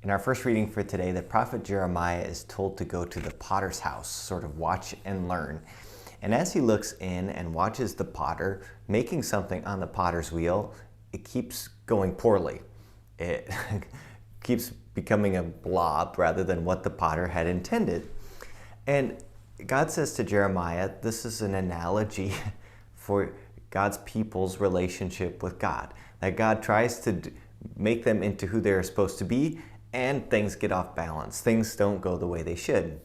In our first reading for today, the prophet Jeremiah is told to go to the potter's house, sort of watch and learn. And as he looks in and watches the potter making something on the potter's wheel, it keeps going poorly. It keeps becoming a blob rather than what the potter had intended. And God says to Jeremiah, this is an analogy for God's people's relationship with God. That God tries to make them into who they're supposed to be, and things get off balance. Things don't go the way they should.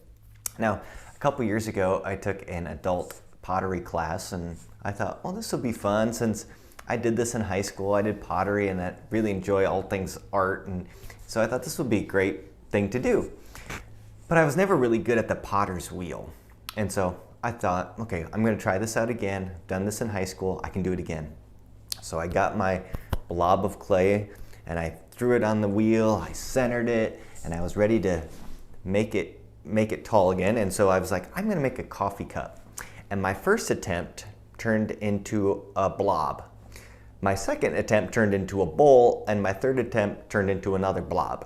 Now, a couple years ago, I took an adult pottery class, and I thought, well, this will be fun since I did this in high school. I did pottery, and I really enjoy all things art, and so I thought this would be a great thing to do. But I was never really good at the potter's wheel. And so I thought, okay, I'm going to try this out again. I've done this in high school. I can do it again. So I got my blob of clay, and I threw it on the wheel, I centered it, and I was ready to make it tall again. And so I was like, I'm gonna make a coffee cup. And my first attempt turned into a blob. My second attempt turned into a bowl, and my third attempt turned into another blob.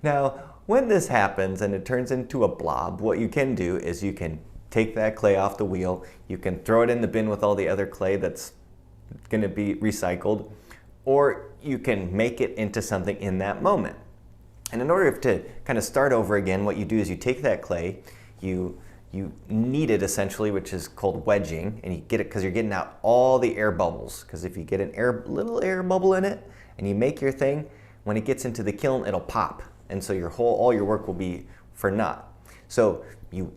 Now, when this happens and it turns into a blob, what you can do is you can take that clay off the wheel, you can throw it in the bin with all the other clay that's gonna be recycled, or you can make it into something in that moment. And in order to kind of start over again, what you do is you take that clay, you knead it essentially, which is called wedging, and you get it because you're getting out all the air bubbles. Because if you get little air bubble in it and you make your thing, when it gets into the kiln, it'll pop. And so all your work will be for naught. So you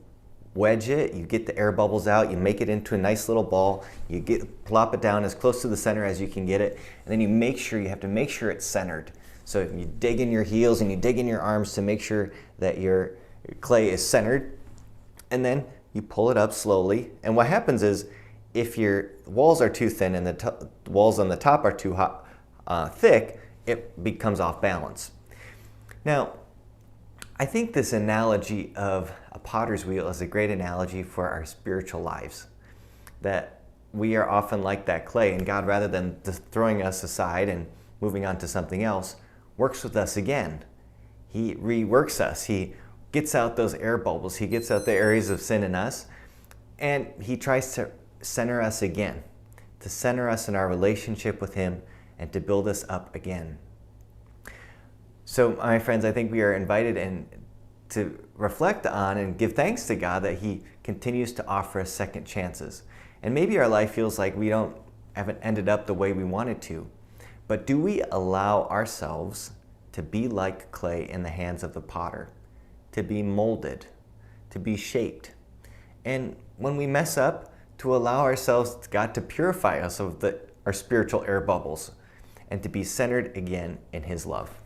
wedge it, you get the air bubbles out, you make it into a nice little ball, plop it down as close to the center as you can get it, and then you have to make sure it's centered. So you dig in your heels and you dig in your arms to make sure that your clay is centered, and then you pull it up slowly. And what happens is, if your walls are too thin and the walls on the top are too thick, it becomes off balance. Now, I think this analogy of a potter's wheel is a great analogy for our spiritual lives. That we are often like that clay, and God, rather than just throwing us aside and moving on to something else, works with us again. He reworks us. He gets out those air bubbles. He gets out the areas of sin in us, and He tries to center us again, to center us in our relationship with Him and to build us up again. So, my friends, I think we are invited to reflect on and give thanks to God that He continues to offer us second chances. And maybe our life feels like we haven't ended up the way we wanted to. But do we allow ourselves to be like clay in the hands of the potter, to be molded, to be shaped? And when we mess up, to allow ourselves, God, to purify us of our spiritual air bubbles and to be centered again in His love.